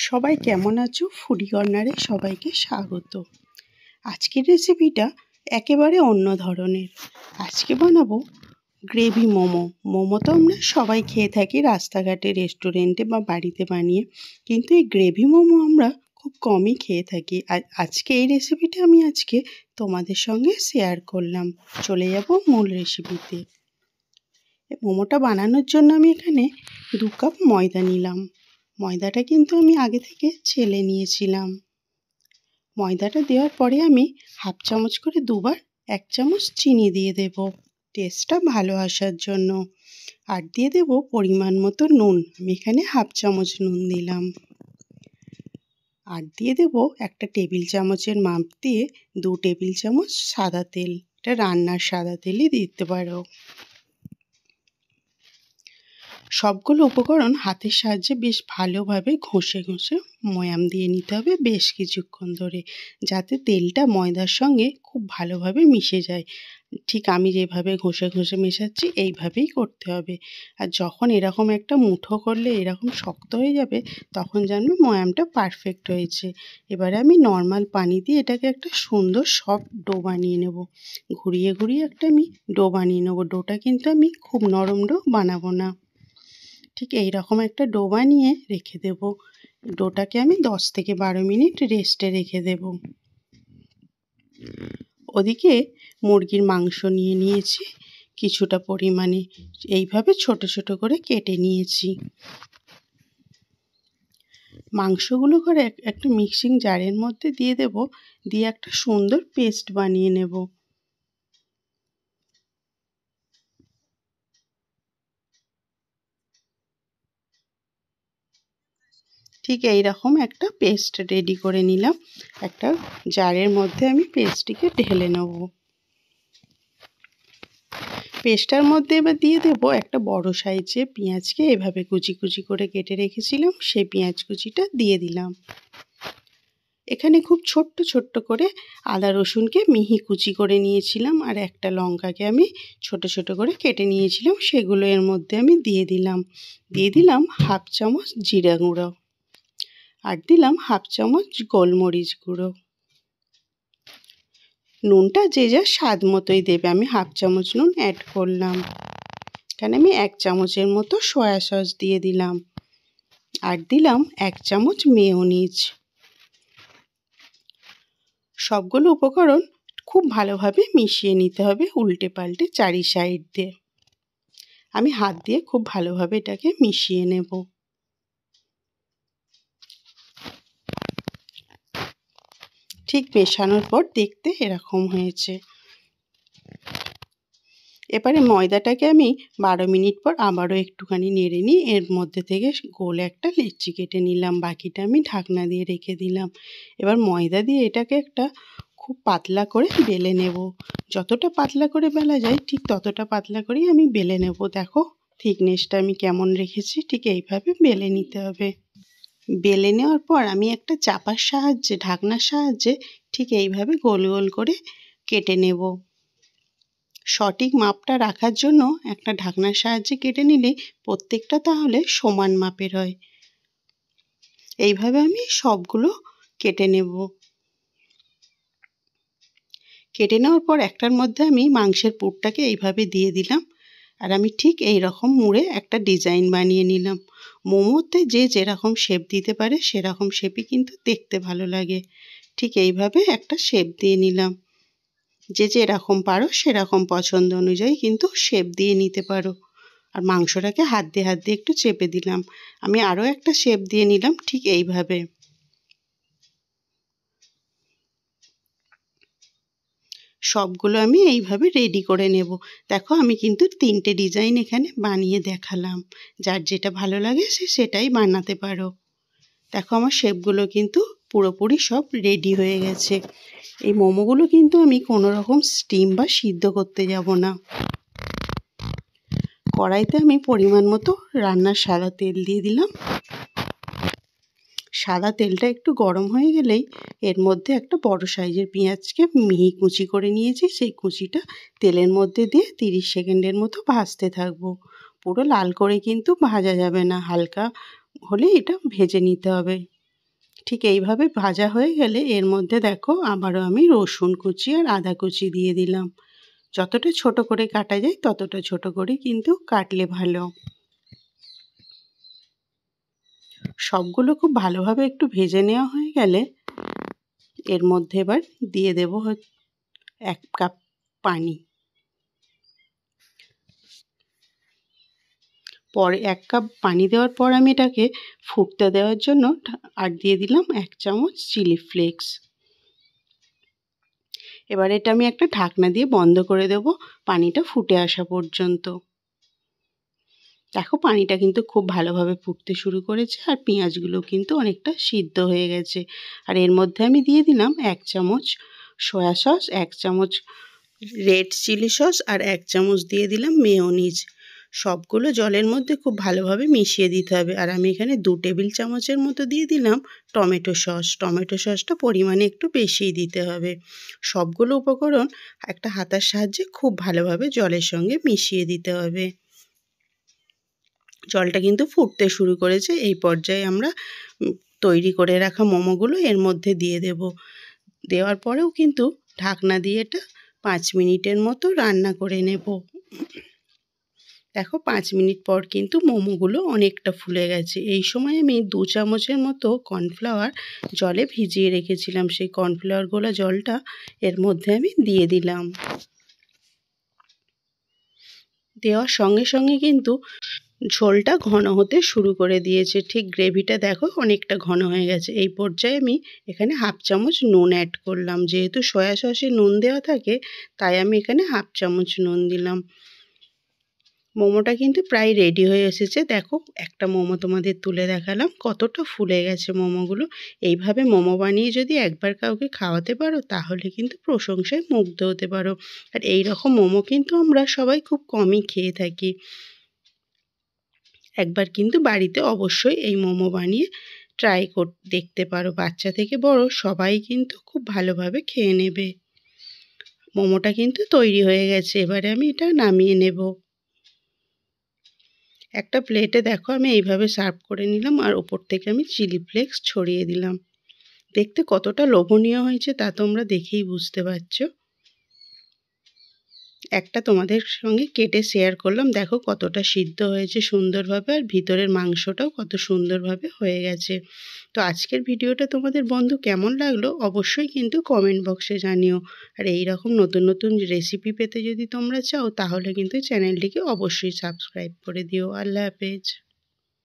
সবাই কেমন আছো? ফুডি কর্নারে সবাইকে স্বাগত। আজকের রেসিপিটা একেবারে অন্য ধরনের। আজকে বানাবো গ্রেভি মোমো। মোমো তো আমরা সবাই খেয়ে থাকি রাস্তাঘাটে, রেস্টুরেন্টে বা বাড়িতে বানিয়ে, কিন্তু এই গ্রেভি মোমো আমরা খুব কমই খেয়ে থাকি। আর আজকে এই রেসিপিটা আমি তোমাদের সঙ্গে শেয়ার করলাম। চলে যাব মূল রেসিপিতে। মোমোটা বানানোর জন্য আমি এখানে 2 কাপ ময়দা নিলাম। ময়দাটা কিন্তু আমি আগে থেকে ছেলে নিয়েছিলাম। ময়দাটা দেওয়ার পরে আমি হাফ চামচ করে দুবার 1 চামচ চিনি দিয়ে দেব টেস্টটা ভালো আসার জন্য। আর দিয়ে দেব পরিমাণ মতো নুন। আমি এখানে হাফ চামচ নুন দিলাম। আর দিয়ে দেব 1 টেবিল চামচের মাপ দিয়ে 2 টেবিল চামচ সাদা তেল। এটা রান্নার সাদা তেলই দিতে পারো। সবগুলো উপকরণ হাতের সাহায্যে বেশ ভালোভাবে ঘষে ময়াম দিয়ে নিতে হবে বেশ কিছুক্ষণ ধরে, যাতে তেলটা ময়দার সঙ্গে খুব ভালোভাবে মিশে যায়। ঠিক আমি যেভাবে ঘষে মেশাচ্ছি এইভাবেই করতে হবে। আর যখন এরকম একটা মুঠো করলে এরকম শক্ত হয়ে যাবে, তখন জানবে ময়ামটা পারফেক্ট হয়েছে। এবারে আমি নর্মাল পানি দিয়ে এটাকে একটা সুন্দর সফট ডো বানিয়ে নেব। ঘুরিয়ে একটা আমি ডো বানিয়ে নেব। ডোটা কিন্তু আমি খুব নরম ডো বানাবো না। ঠিক এই রকম একটা ডো বানিয়ে রেখে দেব। ডোটাকে আমি 10 থেকে 12 মিনিট রেস্টে রেখে দেব। ওদিকে মুরগির মাংস নিয়েছি কিছুটা পরিমাণে, এইভাবে ছোট ছোট করে কেটে নিয়েছি। মাংসগুলো করে একটা মিক্সিং জারের মধ্যে দিয়ে দেব, দিয়ে একটা সুন্দর পেস্ট বানিয়ে নেব। ঠিক এই রকম একটা পেস্ট রেডি করে নিলাম। একটা জারের মধ্যে আমি পেস্টটিকে ঢেলে নেব। পেস্টটার মধ্যে এবার দিয়ে দেব একটা বড় সাইজে পেঁয়াজকে এভাবে কুচি করে কেটে রেখেছিলাম, সেই পেঁয়াজ কুচিটা দিয়ে দিলাম। এখানে খুব ছোট্ট করে আদা রসুনকে মিহি কুচি করে নিয়েছিলাম, আর একটা লঙ্কাকে আমি ছোট করে কেটে নিয়েছিলাম, সেগুলো এর মধ্যে আমি দিয়ে দিলাম হাফ চামচ জিরা গুঁড়ো, আর দিলাম হাফ চামচ গোলমরিচ গুঁড়ো। নুনটা যে যার স্বাদ মতোই দেবে। আমি হাফ চামচ নুন অ্যাড করলাম। এখানে আমি 1 চামচের মতো সয়া সস দিয়ে দিলাম, আর দিলাম 1 চামচ মেয়োনিজ। সবগুলো উপকরণ খুব ভালোভাবে মিশিয়ে নিতে হবে, উল্টে পাল্টে চারি সাইড দিয়ে। আমি হাত দিয়ে খুব ভালোভাবে এটাকে মিশিয়ে নেব। ঠিক মেশানোর পর দেখতে এরকম হয়েছে। এবারে ময়দাটাকে আমি 12 মিনিট পর আবারও একটুখানি নেড়ে নিয়ে এর মধ্যে থেকে গোল একটা লেচি কেটে নিলাম। বাকিটা আমি ঢাকনা দিয়ে রেখে দিলাম। এবার ময়দা দিয়ে এটাকে একটা খুব পাতলা করে বেলে নেব। যতটা পাতলা করে বেলা যায় ঠিক ততটা পাতলা করেই আমি বেলে নেব। দেখো থিকনেসটা আমি কেমন রেখেছি, ঠিক এইভাবে বেলে নিতে হবে। বেলে নেওয়ার পর আমি একটা চাপার সাহায্যে, ঢাকনার সাহায্যে ঠিক এইভাবে গোল করে কেটে নেব। সঠিক মাপটা রাখার জন্য একটা ঢাকনার সাহায্যে কেটে নিলে প্রত্যেকটা তাহলে সমান মাপের হয়। এইভাবে আমি সবগুলো কেটে নেব। কেটে নেওয়ার পর একটার মধ্যে আমি মাংসের পুরটাকে এইভাবে দিয়ে দিলাম, আর আমি ঠিক এই রকম মুড়ে একটা ডিজাইন বানিয়ে নিলাম। মোমোতে যে যেরকম শেপ দিতে পারে সেরকম শেপই কিন্তু দেখতে ভালো লাগে। ঠিক এইভাবে একটা শেপ দিয়ে নিলাম। যে যেরকম পারো সেরকম পছন্দ অনুযায়ী কিন্তু শেপ দিয়ে নিতে পারো। আর মাংসটাকে হাত দিয়ে একটু চেপে দিলাম। আমি আরও একটা শেপ দিয়ে নিলাম ঠিক এইভাবে। সবগুলো আমি এইভাবে রেডি করে নেব। দেখো আমি কিন্তু 3টে ডিজাইন এখানে বানিয়ে দেখালাম। যার যেটা ভালো লাগে সে সেটাই বানাতে পারো। দেখো আমার শেপগুলো কিন্তু পুরোপুরি সব রেডি হয়ে গেছে। এই মোমোগুলো কিন্তু আমি কোনো রকম স্টিম বা সিদ্ধ করতে যাব না। কড়াইতে আমি পরিমাণ মতো রান্নার সাদা তেল দিয়ে দিলাম। সাদা তেলটা একটু গরম হয়ে গেলেই এর মধ্যে একটা বড় সাইজের পেঁয়াজকে মিহি কুচি করে নিয়েছি, সেই কুচিটা তেলের মধ্যে দিয়ে 30 সেকেন্ডের মতো ভাজতে থাকবো। পুরো লাল করে কিন্তু ভাজা যাবে না, হালকা হলে এটা ভেজে নিতে হবে। ঠিক এইভাবে ভাজা হয়ে গেলে এর মধ্যে দেখো আবারও আমি রসুন কুচি আর আদা কুচি দিয়ে দিলাম। যতটা ছোট করে কাটা যায় ততটা ছোট করে কিন্তু কাটলে ভালো। সবগুলো খুব ভালোভাবে একটু ভেজে নেওয়া হয়ে গেলে এর মধ্যে এবার দিয়ে দেব 1 কাপ পানি। পরে 1 কাপ পানি দেওয়ার পর আমি এটাকে ফুটতে দেওয়ার জন্য আর দিয়ে দিলাম 1 চামচ চিলি ফ্লেক্স। এবার এটা আমি একটা ঢাকনা দিয়ে বন্ধ করে দেব পানিটা ফুটে আসা পর্যন্ত। দেখো পানিটা কিন্তু খুব ভালোভাবে ফুটতে শুরু করেছে আর পেঁয়াজগুলো কিন্তু অনেকটা সিদ্ধ হয়ে গেছে। আর এর মধ্যে আমি দিয়ে দিলাম 1 চামচ সয়া সস, 1 চামচ রেড চিলি সস আর 1 চামচ দিয়ে দিলাম মেয়োনিজ। সবগুলো জলের মধ্যে খুব ভালোভাবে মিশিয়ে দিতে হবে। আর আমি এখানে 2 টেবিল চামচের মতো দিয়ে দিলাম টমেটো সস। টমেটো সসটা পরিমাণে একটু বেশিই দিতে হবে। সবগুলো উপকরণ একটা হাতার সাহায্যে খুব ভালোভাবে জলের সঙ্গে মিশিয়ে দিতে হবে। জলটা কিন্তু ফুটতে শুরু করেছে। এই পর্যায়ে আমরা তৈরি করে রাখা মোমোগুলো এর মধ্যে দিয়ে দেব। দেওয়ার পরেও কিন্তু ঢাকনা দিয়ে এটা 5 মিনিটের মতো রান্না করে নেব। দেখো 5 মিনিট পর কিন্তু মোমোগুলো অনেকটা ফুলে গেছে। এই সময় আমি 2 চামচের মতো কর্নফ্লাওয়ার জলে ভিজিয়ে রেখেছিলাম। সেই কর্নফ্লাওয়ার গোলা জলটা এর মধ্যে আমি দিয়ে দিলাম। দেওয়ার সঙ্গে সঙ্গে কিন্তু ঝোলটা ঘন হতে শুরু করে দিয়েছে। ঠিক গ্রেভিটা দেখো অনেকটা ঘন হয়ে গেছে। এই পর্যায়ে আমি এখানে 1/2 চামচ নুন অ্যাড করলাম। যেহেতু সয়া সসে নুন দেওয়া থাকে তাই আমি এখানে 1/2 চামচ নুন দিলাম। মোমোটা কিন্তু প্রায় রেডি হয়ে এসেছে। দেখো একটা মোমো তোমাদের তুলে দেখালাম কতটা ফুলে গেছে মোমোগুলো। এইভাবে মোমো বানিয়ে যদি একবার কাউকে খাওয়াতে পারো তাহলে কিন্তু প্রশংসায় মুগ্ধ হতে পারো। আর এই রকম মোমো কিন্তু আমরা সবাই খুব কমই খেয়ে থাকি। একবার কিন্তু বাড়িতে অবশ্যই এই মোমো বানিয়ে ট্রাই দেখতে পারো। বাচ্চা থেকে বড় সবাই কিন্তু খুব ভালোভাবে খেয়ে নেবে। মোমোটা কিন্তু তৈরি হয়ে গেছে। এবারে আমি এটা নামিয়ে নেব। একটা প্লেটে দেখো আমি এইভাবে সার্ভ করে নিলাম আর ওপর থেকে আমি চিলি ফ্লেক্স ছড়িয়ে দিলাম। দেখতে কতটা লোভনীয় হয়েছে তা তোমরা দেখেই বুঝতে পারছো। একটা তোমাদের সঙ্গে কেটে শেয়ার করলাম। দেখো কতটা সিদ্ধ হয়েছে সুন্দরভাবে আর ভিতরের মাংসটাও কত সুন্দরভাবে হয়ে গেছে। তো আজকের ভিডিওটা তোমাদের বন্ধু কেমন লাগলো অবশ্যই কিন্তু কমেন্ট বক্সে জানিও। আর এই রকম নতুন নতুন রেসিপি পেতে যদি তোমরা চাও তাহলে কিন্তু চ্যানেলটিকে অবশ্যই সাবস্ক্রাইব করে দিও। আল্লাহ হাফেজ।